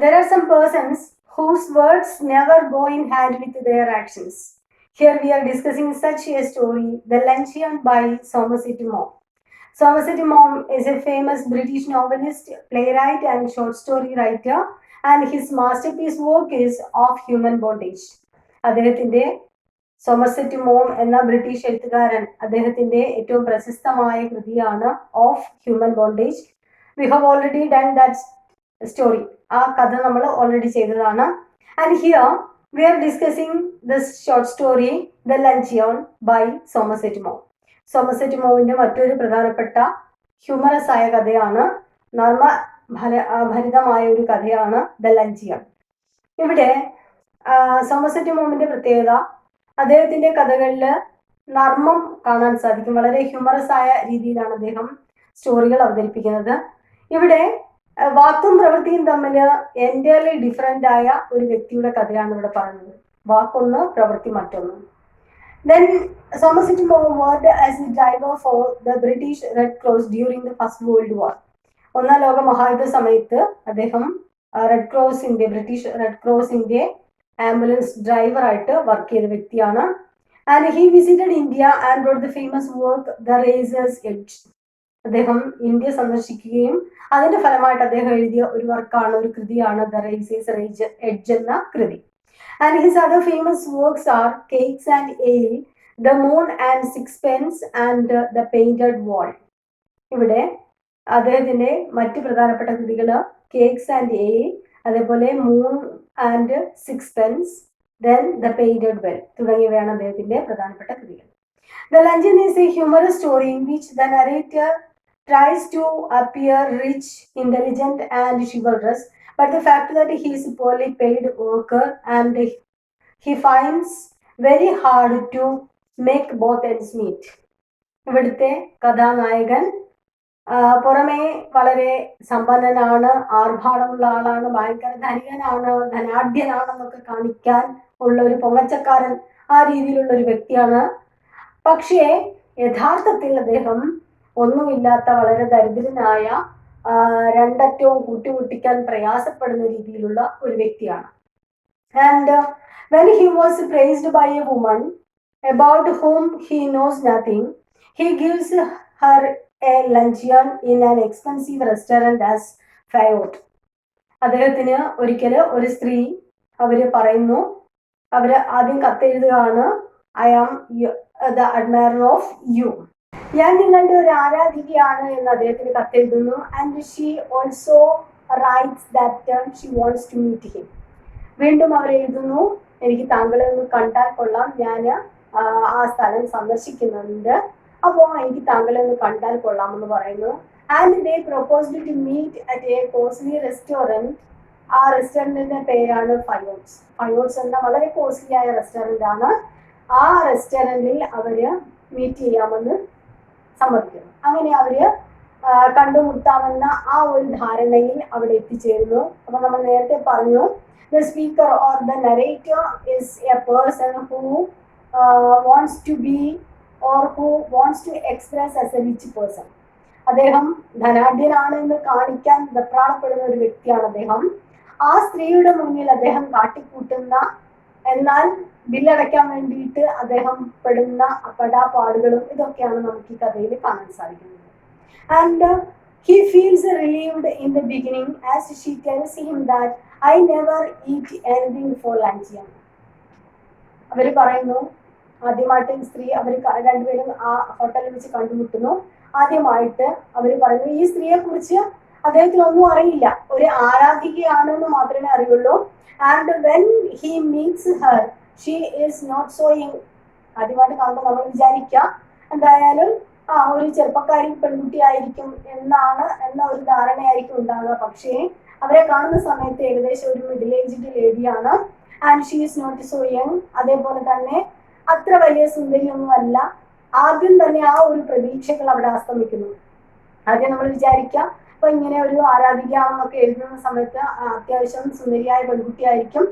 There are some persons whose words never go in hand with their actions. Here we are discussing such a story, The Luncheon by Somerset Maugham. Somerset Maugham is a famous British novelist, playwright, and short story writer, and his masterpiece work is Of Human Bondage. അദ്ദേഹത്തിന്റെ Somerset Maugham എന്ന British എഴുത്തുകാരൻ അദ്ദേഹത്തിന്റെ ഏറ്റവും പ്രശസ്തമായ കൃതിയാണ് of human bondage. We have already done that story. ആ കഥ നമ്മൾ ഓൾറെഡി ചെയ്തതാണ്. And here we are discussing this short story the luncheon by Somerset Maugham. Somerset മോമിന്റെ മറ്റൊരു പ്രധാനപ്പെട്ട ഹ്യൂമറസ് ആയ കഥയാണ്, നർമ്മ ഭരിതമായ ഒരു കഥയാണ് ദ ലഞ്ചിയോൺ. ഇവിടെ സോമർസെറ്റ് മോമിന്റെ പ്രത്യേകത, അദ്ദേഹത്തിന്റെ കഥകളിൽ നർമ്മം കാണാൻ സാധിക്കും. വളരെ ഹ്യൂമറസ് ആയ രീതിയിലാണ് അദ്ദേഹം സ്റ്റോറികൾ അവതരിപ്പിക്കുന്നത്. ഇവിടെ വാക്കും പ്രവൃത്തിയും തമ്മിൽ എൻറ്റയർലി ഡിഫറെന്റ് ആയ ഒരു വ്യക്തിയുടെ കഥയാണ് ഇവിടെ പറയുന്നത്. വാക്കൊന്ന്, പ്രവൃത്തി മറ്റൊന്ന്. Then Somerset Maugham worked as a driver for the British Red Cross during the First World War. ഒന്നാം ലോക മഹായുദ്ധ സമയത്ത് അദ്ദേഹം ബ്രിട്ടീഷ് റെഡ് ക്രോസിന്റെ ആംബുലൻസ് ഡ്രൈവറായിട്ട് വർക്ക് ചെയ്ത വ്യക്തിയാണ്. And he visited India and wrote the famous work the razors edge. അദ്ദേഹം India സന്ദർശിക്കുകയും അതിന്റെ ഫലമായിട്ട് അദ്ദേഹം എഴുതിയ ഒരു വർക്കാണ്, ഒരു കൃതിയാണ് ദ റേസേഴ്സ് എഡ്ജ് എന്ന കൃതി. And his other famous works are Cakes and Ale, The Moon and Sixpence, and The Painted Wall. ഇവിടെ അദ്ദേഹത്തിന്റെ മറ്റു പ്രധാനപ്പെട്ട കൃതികൾ കേക്സ് ആൻഡ് എയിൽ, അതേപോലെ moon and sixpence, then the painted veil തുടങ്ങിയവയാണ് അദ്ദേഹത്തിന്റെ പ്രധാനപ്പെട്ട കൃതികൾ. The Luncheon is a humorous story in which the narrator tries to appear rich, intelligent, and chivalrous, but the fact that he is a poorly paid worker and he finds very hard to make both ends meet. ഇവിടുത്തെ കഥാനായകൻ പുറമേ വളരെ സമ്പന്നനാണ്, ആർഭാടമുള്ള ആളാണ്, ഭയങ്കര ധനികനാണ്, ധനാഢ്യനാണെന്നൊക്കെ കാണിക്കാൻ ഉള്ള ഒരു പൊങ്ങച്ചക്കാരൻ, ആ രീതിയിലുള്ള ഒരു വ്യക്തിയാണ്. പക്ഷേ യഥാർത്ഥത്തിൽ അദ്ദേഹം ഒന്നുമില്ലാത്ത വളരെ ദരിദ്രനായ, രണ്ടറ്റവും കൂട്ടിമുട്ടിക്കാൻ പ്രയാസപ്പെടുന്ന രീതിയിലുള്ള ഒരു വ്യക്തിയാണ്. And when he was praised by a woman about whom he knows nothing, he gives her a luncheon in an expensive restaurant as favor. അദ്ദേഹത്തിന് ഒരിക്കല് ഒരു സ്ത്രീ പറയുന്നു, ആദ്യം കത്തെഴുതുകയാണ്, I am the admirer of you, ഞാൻ നിങ്ങളുടെ ഒരു ആരാധികയാണ് എന്ന് അദ്ദേഹത്തിന് കത്തെഴുതുന്നു. And she also writes that she wants to meet him. വീണ്ടും അവർ എഴുതുന്നു, എനിക്ക് താങ്കളെ ഒന്ന് കണ്ടാൽ കൊള്ളാം, ഞാൻ ആ സ്ഥലം സന്ദർശിക്കുന്നുണ്ട്, അപ്പോൾ എനിക്ക് താങ്കളെ ഒന്ന് കണ്ടാൽ കൊള്ളാം എന്ന് പറയുന്നു. And they proposed to meet at a costly restaurant. ആ റെസ്റ്റോറൻറ്റിന്റെ പേരാണ് ഫയോട്സ്. ഫയോട്സ് എന്ന വളരെ കോസ്റ്റ്ലി ആയ റെസ്റ്റോറൻ്റ് ആണ്. ആ റെസ്റ്റോറൻറ്റിൽ അവര് മീറ്റ് ചെയ്യാമെന്ന് സമ്മതിക്കുന്നു. അങ്ങനെ അവര് കണ്ടുമുട്ടാമെന്ന ആ ഒരു ധാരണയിൽ അവിടെ എത്തിച്ചേരുന്നു. അപ്പൊ നമ്മൾ നേരത്തെ പറഞ്ഞു, the speaker or the narrator is a person who wants to be or who wants to express as a rich person. അദ്ദേഹം ധനാഢ്യനാണ് എന്ന് കാണിക്കാൻ വെപ്രാളപ്പെടുന്ന ഒരു വ്യക്തിയാണ് അദ്ദേഹം. ആ സ്ത്രീയുടെ മുന്നിൽ അദ്ദേഹം കാട്ടിക്കൂട്ടുന്ന, എന്നാൽ ബില്ലടയ്ക്കാൻ വേണ്ടിയിട്ട് അദ്ദേഹം പെടുന്ന പാടുകളും ഇതൊക്കെയാണ് നമുക്ക് ഈ കഥയിൽ കാണാൻ സാധിക്കുന്നത്. And he feels relieved in the beginning as she tells him that I never eat anything for lunch. അവര് പറയുന്നു, ആദ്യമായിട്ട് സ്ത്രീ രണ്ടുപേരും ആ ഹോട്ടലിൽ വെച്ച് കണ്ടുമുട്ടുന്നു. ആദ്യമായിട്ട് അവര് പറയുന്നു, ഈ സ്ത്രീയെ കുറിച്ച് അദ്ദേഹത്തിന് ഒന്നും അറിയില്ല, ഒരു ആരാധികയാണെന്ന് മാത്രമേ അറിയുള്ളൂ. And when he meets her she is not so young. ആദ്യമായിട്ട് കാണുമ്പോൾ നമ്മൾ വിചാരിക്കുക എന്തായാലും ഒരു ചെറുപ്പക്കാരി പെൺകുട്ടി ആയിരിക്കും എന്ന ഒരു ധാരണയായിരിക്കും ഉണ്ടാകുക. പക്ഷേ അവരെ കാണുന്ന സമയത്ത് ഏകദേശം ഒരു മിഡിൽ ഏജ്ഡ് ലേഡിയാണ്. And she is not so young. അതേപോലെ തന്നെ അത്ര വലിയ സുന്ദരിയൊന്നും അല്ല. ആദ്യം തന്നെ ആ ഒരു പ്രതീക്ഷകൾ അവിടെ അസ്തമിക്കുന്നു. ആദ്യം നമ്മൾ വിചാരിക്കുക, അപ്പൊ ഇങ്ങനെ ഒരു ആരാധികയാണെന്നൊക്കെ എഴുതുന്ന സമയത്ത് അത്യാവശ്യം സുന്ദരിയായ പെൺകുട്ടിയായിരിക്കും,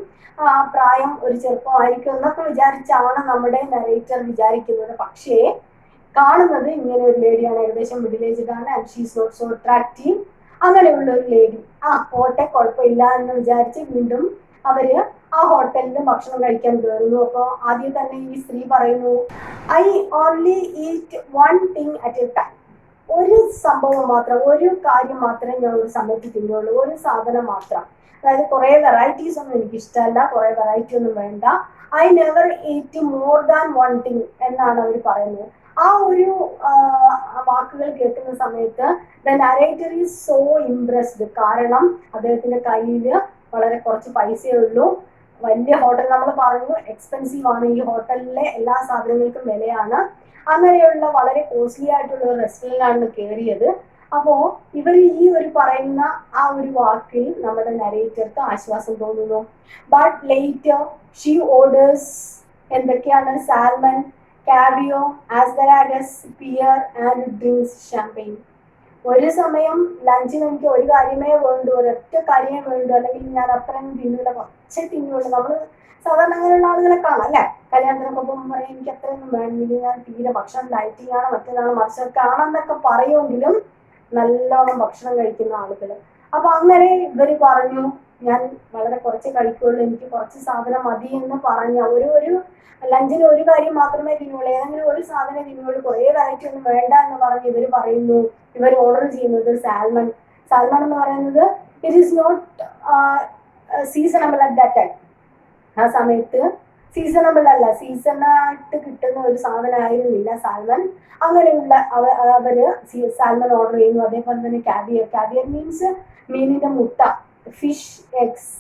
പ്രായം ഒരു ചെറുപ്പമായിരിക്കും എന്നൊക്കെ വിചാരിച്ചാണ് നമ്മുടെ നരേറ്റർ വിചാരിക്കുന്നത്. പക്ഷേ കാണുന്നത് ഇങ്ങനെ ഒരു ലേഡിയാണ്, ഏകദേശം മിഡിൽ ഏജ്ഡ് ആണ്. And she is not so attractive. അങ്ങനെയുള്ള ഒരു ലേഡി പോട്ടെ കുഴപ്പമില്ല എന്ന് വിചാരിച്ച് വീണ്ടും അവര് ആ ഹോട്ടലിൽ ഭക്ഷണം കഴിക്കാൻ കയറുന്നു. അപ്പോൾ ആദ്യം തന്നെ ഈ സ്ത്രീ പറയുന്നു, I only eat one thing at A time. ഒരു സംഭവം മാത്രം, ഒരു കാര്യം മാത്രമേ ഞാൻ ഒരു സമയത്ത് തിന്നുള്ളൂ, ഒരു സാധനം മാത്രം. അതായത് കുറെ വെറൈറ്റീസ് ഒന്നും എനിക്ക് ഇഷ്ടമല്ല, കുറെ വെറൈറ്റി ഒന്നും വേണ്ട. I never eat more than one thing എന്നാണ് അവർ പറയുന്നത്. ആ ഒരു വാക്കുകൾ കേൾക്കുന്ന സമയത്ത് the narrator is so impressed. കാരണം അദ്ദേഹത്തിന്റെ കയ്യിൽ വളരെ കുറച്ച് പൈസയേ ഉള്ളൂ. വലിയ ഹോട്ടൽ, നമ്മൾ പറഞ്ഞു എക്സ്പെൻസീവ് ആണ്, ഈ ഹോട്ടലിലെ എല്ലാ സാധനങ്ങൾക്കും വിലയാണ്. അങ്ങനെയുള്ള വളരെ കോസ്റ്റ്ലി ആയിട്ടുള്ള ഒരു റെസ്റ്റോറൻറ്റിലാണ് കയറിയത്. അപ്പോ ഇവർ ഈ ഒരു പറയുന്ന ആ ഒരു വാക്കിൽ നമ്മുടെ നരേറ്റർക്ക് ആശ്വാസം തോന്നുന്നു. ബട്ട് ലേറ്റർ ഷീ ഓർഡേഴ്സ് എന്തൊക്കെയാണ്? Salmon, caviar, asparagus, pear and drinks champagne. ഒരു സമയം ലഞ്ചിന് എനിക്ക് ഒരു കാര്യമേ വേണ്ടൂ, ഒരൊറ്റ കാര്യമേ വേണ്ടൂ, അല്ലെങ്കിൽ ഞാൻ അത്രയും തിന്നൂല, കുറച്ചേ തിന്നുള്ളൂ. നമ്മൾ സാധാരണ അങ്ങനെയുള്ള ആളുകളെ കാണാം അല്ലെ, കല്യാണത്തിനൊക്കെ പോകുമ്പോൾ പറയും എനിക്ക് അത്രയൊന്നും വേണമെങ്കിൽ ഞാൻ തീരെ ഭക്ഷണം ഡയറ്റിംഗ് ആണ്, മറ്റേതാണ് മറിച്ചൊക്കെ ആണെന്നൊക്കെ പറയുമെങ്കിലും നല്ലോണം ഭക്ഷണം കഴിക്കുന്ന ആളുകൾ. അപ്പൊ അങ്ങനെ ഇവര് പറഞ്ഞു ഞാൻ വളരെ കുറച്ച് കഴിക്കുള്ളൂ, എനിക്ക് കുറച്ച് സാധനം മതി എന്ന് പറഞ്ഞ ഒരു ലഞ്ചിന് ഒരു കാര്യം മാത്രമേ തിന്നുള്ളൂ, ഏതെങ്കിലും ഒരു സാധനം തിന്നുള്ളൂ, കുറേ വെറൈറ്റി ഒന്നും വേണ്ട എന്ന് പറഞ്ഞ് ഇവർ പറയുന്നു. ഇവർ ഓർഡർ ചെയ്യുന്നത് സാൽമൺ. സാൽമൺ എന്ന് പറയുന്നത് it is not seasonable at that time. ആ സമയത്ത് സീസണബിൾ അല്ല, സീസണായിട്ട് കിട്ടുന്ന ഒരു സാധനമായിരുന്നില്ല സാൽമൺ. അങ്ങനെയുള്ള അവര് സാൽമൺ ഓർഡർ ചെയ്യുന്നു. അതേപോലെ തന്നെ കാവിയർ. കാവിയർ മീൻസ് മീനിന്റെ മുട്ട, ഫിഷ് എഗ്സ്.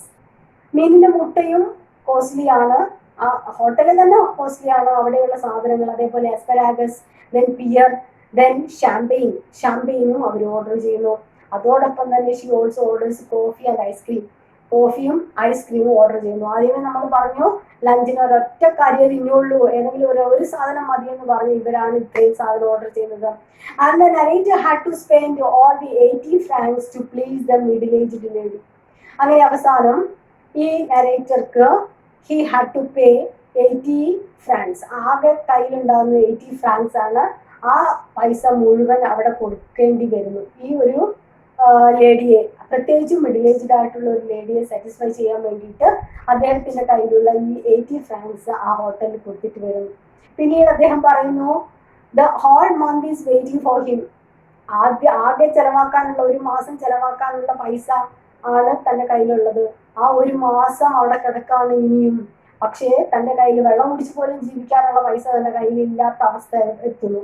മീനിന്റെ മുട്ടയും കോസ്റ്റ്ലി ആണ്, ആ ഹോട്ടലിൽ തന്നെ കോസ്റ്റ്ലി ആണ് അവിടെയുള്ള സാധനങ്ങൾ. അതേപോലെ asparagus, then pear, then champagne. ഷാമ്പെയിനും അവർ ഓർഡർ ചെയ്യുന്നു. അതോടൊപ്പം തന്നെ she also orders coffee and ice cream. കോഫിയും ഐസ്ക്രീമും ഓർഡർ ചെയ്യുന്നു. ആദ്യമേ നമ്മൾ പറഞ്ഞു ലഞ്ചിന് ഒരൊറ്റ കാര്യം തിന്നുള്ളൂ, ഏതെങ്കിലും ഒരു സാധനം മതിയെന്ന് പറഞ്ഞ് ഇവരാണ് ഇത്രയും സാധനം ഓർഡർ ചെയ്യുന്നത്. And the narrator had to spend all the 80 francs to please the middle aged lady. അങ്ങനെ അവസാനം ഈ നരേറ്റർക്ക് he had to pay 80 francs. ആകെ കയ്യിലുണ്ടാകുന്ന 80 francs ആണ്. ആ പൈസ മുഴുവൻ അവിടെ കൊടുക്കേണ്ടി വരുന്നു ഈ ഒരു ലേഡിയെ, പ്രത്യേകിച്ചും മിഡിൽ ഏജ്ഡ് ആയിട്ടുള്ള ഒരു ലേഡിയെ സാറ്റിസ്ഫൈ ചെയ്യാൻ വേണ്ടിയിട്ട് അദ്ദേഹത്തിന്റെ കയ്യിലുള്ള ഈ 80 francs ആ ഹോട്ടലിൽ കൊടുത്തിട്ട് വരും. പിന്നീട് അദ്ദേഹം പറയുന്നു the whole month is waiting for him. ആകെ ചെലവാക്കാനുള്ള, ഒരു മാസം ചെലവാക്കാനുള്ള പൈസ ആണ് തന്റെ കയ്യിലുള്ളത്. ആ ഒരു മാസം അവിടെ കിടക്കാണ് ഇനിയും. പക്ഷേ തന്റെ കയ്യിൽ വെള്ളം കുടിച്ച് പോലും ജീവിക്കാനുള്ള പൈസ തന്റെ കയ്യിൽ ഇല്ലാത്ത അവസ്ഥ എത്തുന്നു.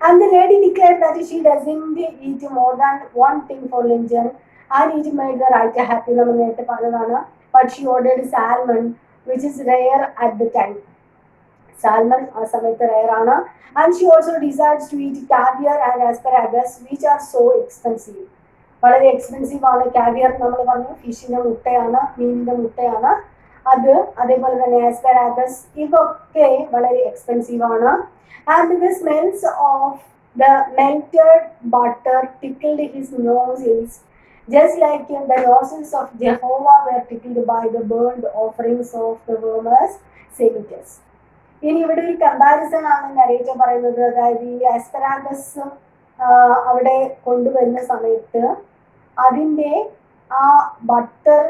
And the lady declared that she doesn't eat more than one thing for lunch, and it made the writer happy. നമ്മൾ നേരത്തെ പറഞ്ഞതാണ്. But she ordered salmon, which is rare at the time. Salmon ആ സമയത്ത് rare ആണ്. And she also decides to eat caviar and asparagus, which are so expensive. വളരെ expensive ആണ്. Caviar നമ്മൾ പറഞ്ഞു ഫിഷിന്റെ മുട്ടയാണ്, മീനിന്റെ മുട്ടയാണ് അത്. അതേപോലെ തന്നെ ആസ്പെരാഗസ്, ഇതൊക്കെ വളരെ എക്സ്പെൻസീവ് ആണ്. And the smells of the melted butter tickled his nose, just like the noses of Jehovah were tickled by the burnt offerings of the wormers Semites. ഇനി ഇവിടെ ഒരു കമ്പാരിസൺ ആണ് നരേറ്റർ പറയുന്നത്. അതായത് ഈ ആസ്പെരാഗസ് അവിടെ കൊണ്ടുവരുന്ന സമയത്ത് അതിൻ്റെ ആ ബട്ടർ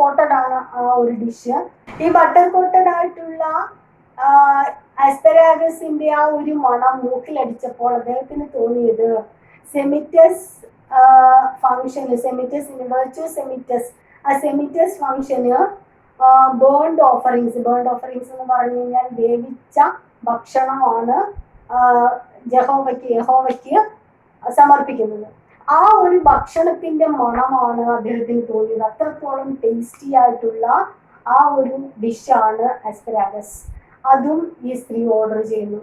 കോട്ടഡ് ആണ് ആ ഒരു ഡിഷ്. ഈ ബട്ടർ കോട്ടഡ് ആയിട്ടുള്ള ആസ്പെരാഗസിന്റെ ആ ഒരു മണം മൂക്കിലടിച്ചപ്പോൾ അദ്ദേഹത്തിന് തോന്നിയത് സെമിറ്റസ് ഫംഗ്ഷന്, ആ സെമിറ്റസ് ഫംഗ്ഷന് ബേൺഡ് ഓഫറിങ്സ് എന്ന് പറഞ്ഞു കഴിഞ്ഞാൽ വേവിച്ച ഭക്ഷണമാണ് യഹോവയ്ക്ക് സമർപ്പിക്കുന്നത്. ആ ഒരു ഭക്ഷണത്തിന്റെ മണമാണ് അദ്ദേഹത്തിന് തോന്നിയത്. അത്രത്തോളം ടേസ്റ്റി ആയിട്ടുള്ള ആ ഒരു ഡിഷാണ് ആസ്പെരാഗസ്. അതും ഈ സ്ത്രീ ഓർഡർ ചെയ്യുന്നു.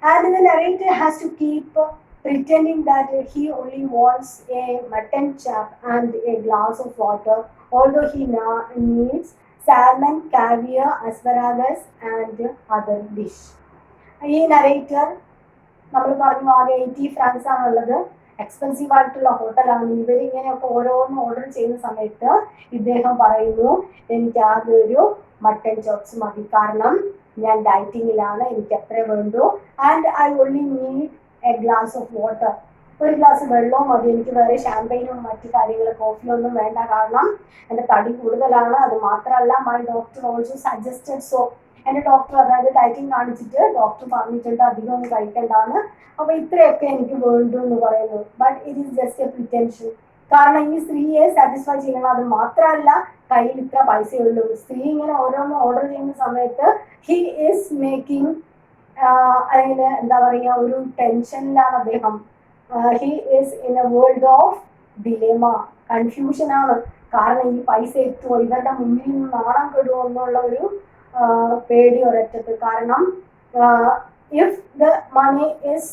And the narrator has to keep pretending that he only wants a mutton chop and a glass of water, although he needs salmon, caviar, asparagus and other dish. ഈ നരേറ്റർ നമ്മൾ പറഞ്ഞു ആകെ 80 francs ആണുള്ളത്, expensive ആയിട്ടുള്ള ഹോട്ടലാണ്. ഇവരിങ്ങനെയൊക്കെ ഓരോന്ന് order ചെയ്യുന്ന സമയത്ത് ഇദ്ദേഹം പറയുന്നു എനിക്ക് ആകെ ഒരു മട്ടൺ ചോപ്സ് മതി, കാരണം ഞാൻ ഡയറ്റിങ്ങിലാണ്, എനിക്ക് അത്രേ വേണ്ടു. And I only need A glass of water. ഒരു ഗ്ലാസ് വെള്ളവും മതി, എനിക്ക് വേറെ ഷാമ്പയിനും മറ്റു കാര്യങ്ങൾ കോഫിയൊന്നും വേണ്ട, കാരണം എൻ്റെ തടി കൂടുതലാണ്. അത് മാത്രമല്ല my doctor also suggested so, എൻ്റെ ഡോക്ടർ അതായത് ഡയറ്റിംഗ് കാണിച്ചിട്ട് ഡോക്ടർ പറഞ്ഞിട്ടുണ്ട് അധികം ഒന്നും കഴിക്കണ്ടാന്ന്. അപ്പൊ ഇത്രയൊക്കെ എനിക്ക് വേണ്ടു എന്ന് പറയുന്നു. But it is just a pretension. കാരണം ഈ സ്ത്രീയെ സാറ്റിസ്ഫൈ ചെയ്യണം. അത് മാത്രമല്ല കയ്യിൽ ഇത്ര പൈസയുള്ളൂ. സ്ത്രീ ഇങ്ങനെ ഓരോന്ന് ഓർഡർ ചെയ്യുന്ന സമയത്ത് ഹി ഈസ് മേക്കിംഗ് അതിന് എന്താ പറയുക, ഒരു ടെൻഷനിലാണ് അദ്ദേഹം. He is in A world of dilemma, confusion ആണ്. കാരണം ഈ പൈസ എത്തുമോ, ഇവരുടെ മുന്നിൽ നിന്ന് നാണം കെടുമോ എന്നുള്ള ഒരു പേടി ഒരറ്റത്ത്. കാരണം if the money is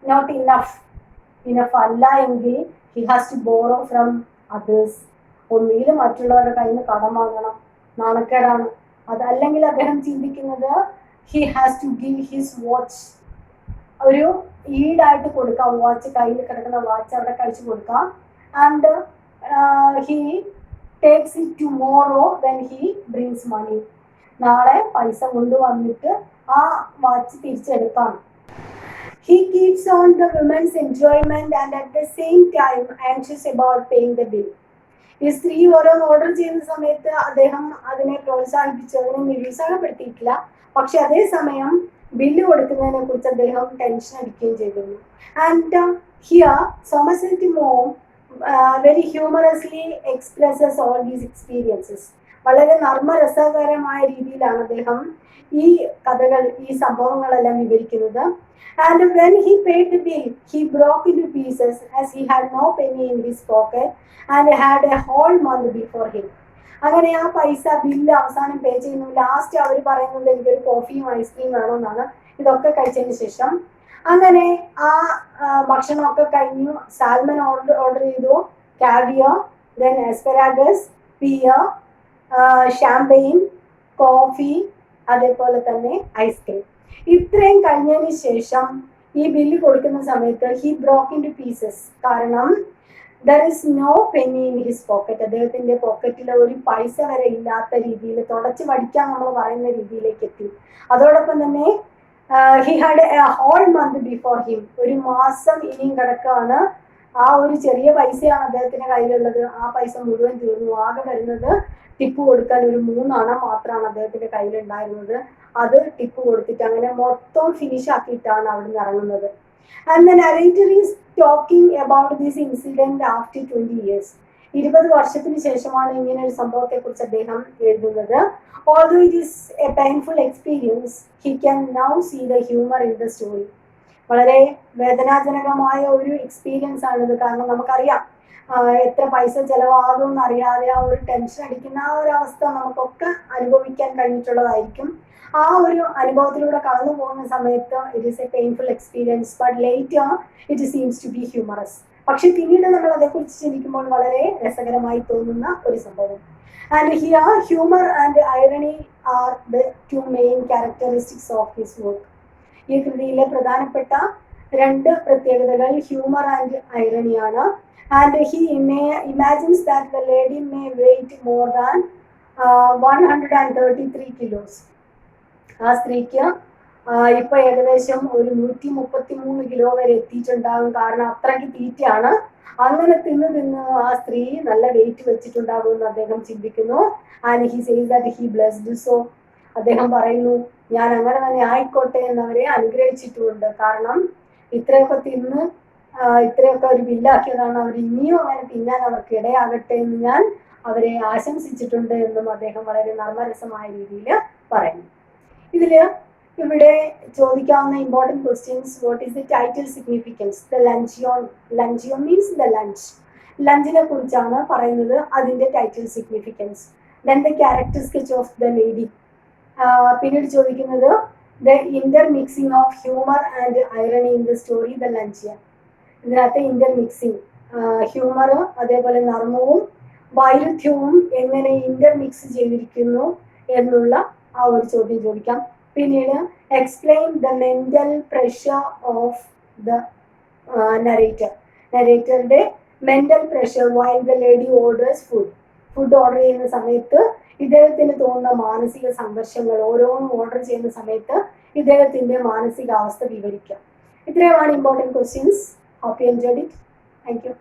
not enough അല്ല എങ്കിൽ he has to borrow from others. ഒന്നുകിൽ മറ്റുള്ളവരുടെ കയ്യിൽ നിന്ന് കടം വാങ്ങണം, നാണക്കേടാണ്. അതല്ലെങ്കിൽ അദ്ദേഹം ചിന്തിക്കുന്നത് he has to give his watch, ഒരു ഈടായിട്ട് കൊടുക്കാം. വാച്ച്, കയ്യിൽ കിടക്കുന്ന വാച്ച് അവിടെ കഴിച്ചു കൊടുക്കാം. And he takes it tomorrow when he brings money. നാളെ പൈസ കൊണ്ടുവന്നിട്ട് ആ വാച്ച് തിരിച്ചെടുക്കാം. He keeps on the women's enjoyment and at the same time anxious about paying the bill. ഈ സ്ത്രീ ഓരോന്ന് ഓർഡർ ചെയ്യുന്ന സമയത്ത് അദ്ദേഹം അതിനെ പ്രോത്സാഹിപ്പിച്ചു, അതിനെ നിരുത്സാഹപ്പെടുത്തിയിട്ടില്ല. പക്ഷെ അതേസമയം ബില്ല് കൊടുക്കുന്നതിനെ കുറിച്ച് അദ്ദേഹം ടെൻഷൻ അടിക്കുകയും ചെയ്തിരുന്നു. And here Somerset Maugham very humorously expresses all these experiences. വളരെ നർമ്മരസകരമായ രീതിയിലാണ് അദ്ദേഹം ഈ കഥകൾ, ഈ സംഭവങ്ങളെല്ലാം വിവരിക്കുന്നത്. And when he paid the bill, he broke into pieces as he had no penny in his pocket and had a whole month before him. അങ്ങനെ ആ പൈസ ബില്ല് അവസാനം പേ ചെയ്യുന്നു. ലാസ്റ്റ് അവർ പറയുന്നത് എനിക്കൊരു കോഫിയും ഐസ്ക്രീം വേണമെന്നാണ്. ഇതൊക്കെ കഴിച്ചതിന് ശേഷം അങ്ങനെ ആ ഭക്ഷണമൊക്കെ കഴിഞ്ഞു. സാൽമൺ ഓർഡർ ചെയ്തു, caviar, then asparagus, pear, champagne, coffee, അതേപോലെ തന്നെ ഐസ്ക്രീം. ഇത്രയും കഴിഞ്ഞതിന് ശേഷം ഈ ബില്ല് കൊടുക്കുന്ന സമയത്ത് he broke into pieces. കാരണം there is no penny in his pocket. അദ്ദേഹത്തിന്റെ പോക്കറ്റിൽ ഒരു പൈസ വരെ ഇല്ലാത്ത രീതിയിൽ, തുടച്ച് പഠിക്കാൻ നമ്മൾ പറയുന്ന രീതിയിലേക്ക് എത്തി. അതോടൊപ്പം തന്നെ he had a whole month before him. ഒരു മാസം ഇനിയും കിടക്കുകയാണ്. ആ ഒരു ചെറിയ പൈസയാണ് അദ്ദേഹത്തിന്റെ കയ്യിലുള്ളത്. ആ പൈസ മുഴുവൻ തീർന്നു. ആകെ വരുന്നത് ടിപ്പ് കൊടുക്കാൻ ഒരു 3 അണ മാത്രമാണ് അദ്ദേഹത്തിന്റെ കയ്യിലുണ്ടായിരുന്നത്. അത് ടിപ്പ് കൊടുത്തിട്ട് അങ്ങനെ മൊത്തം ഫിനിഷ് ആക്കിയിട്ടാണ് അവിടുന്ന് ഇറങ്ങുന്നത്. And the narrator is talking about this incident after 20 years. 20 വർഷത്തിന് ശേഷമാണ് ഇങ്ങനെ ഒരു സംഭവത്തെ കുറിച്ച് അദ്ദേഹം എഴുതുന്നത്. Although it is a painful experience, he can now see the humour in the story. വളരെ വേദനാജനകമായ ഒരു എക്സ്പീരിയൻസ് ആണിത്. കാരണം നമുക്കറിയാം എത്ര പൈസ ചെലവാകും എന്നറിയാതെ ആ ഒരു ടെൻഷൻ അടിക്കുന്ന ആ ഒരു അവസ്ഥ നമുക്കൊക്കെ അനുഭവിക്കാൻ കഴിഞ്ഞിട്ടുള്ളതായിരിക്കും. ആ ഒരു അനുഭവത്തിലൂടെ കടന്നു പോകുന്ന സമയത്ത് it is a painful experience, but later it seems to be humorous. പക്ഷെ പിന്നീട് നമ്മൾ അതേക്കുറിച്ച് ചിന്തിക്കുമ്പോൾ വളരെ രസകരമായി തോന്നുന്ന ഒരു സംഭവം. And here humour and irony are the 2 main characteristics of his work. ഈ കൃതിയിലെ പ്രധാനപ്പെട്ട 2 പ്രത്യേകതകൾ ഹ്യൂമർ ആൻഡ് ഐറണിയാണ്. And he imagines that the lady may weight more than 133 kilos. ആ സ്ത്രീക്ക് ഇപ്പൊ ഏകദേശം ഒരു 133 കിലോ വരെ എത്തിയിട്ടുണ്ടാകും. കാരണം അത്രയ്ക്ക് തീറ്റയാണ്. അങ്ങനെ തിന്ന് ആ സ്ത്രീ നല്ല വെയിറ്റ് വെച്ചിട്ടുണ്ടാകും എന്ന് അദ്ദേഹം ചിന്തിക്കുന്നു. And he says that he blessed so. അദ്ദേഹം പറയുന്നു ഞാൻ അങ്ങനെ തന്നെ ആയിക്കോട്ടെ എന്നവരെ അനുഗ്രഹിച്ചിട്ടുമുണ്ട്. കാരണം ഇത്രയൊക്കെ തിന്ന് ഇത്രയൊക്കെ ഒരു ബില്ലാക്കിയതാണ്. അവർ ഇനിയും അങ്ങനെ തിന്നാൻ അവർക്ക് ഇടയാകട്ടെ എന്ന് ഞാൻ അവരെ ആശംസിച്ചിട്ടുണ്ട് എന്നും അദ്ദേഹം വളരെ നർമ്മരസമായ രീതിയിൽ പറയുന്നു. ഇവിടെ ചോദിക്കാവുന്ന important questions: what is the title significance? The luncheon means the lunch. ലഞ്ചിനെ കുറിച്ചാണ് പറയുന്നത്, അതിന്റെ title significance. Then the character sketch of the lady. പിന്നീട് ചോദിക്കുന്നത് the intermixing of humour and irony in the story the luncheon. ഇതിനകത്ത് intermixing, humour അതേപോലെ നർമ്മവും വൈരുദ്ധ്യവും എങ്ങനെ intermix ചെയ്തിരിക്കുന്നു എന്നുള്ള ആ ഒരു ചോദ്യം ചോദിക്കാം. പിന്നീട് explain the mental pressure of the നരേറ്ററുടെ mental pressure while the lady orders food order ചെയ്യുന്ന സമയത്ത് ഇദ്ദേഹത്തിന് തോന്നുന്ന മാനസിക സംഘർഷങ്ങൾ, ഓരോന്നും ഓർഡർ ചെയ്യുന്ന സമയത്ത് ഇദ്ദേഹത്തിന്റെ മാനസികാവസ്ഥ വിവരിക്കാം. ഇത്രയുമാണ് important questions. Hope you enjoyed it. Thank you.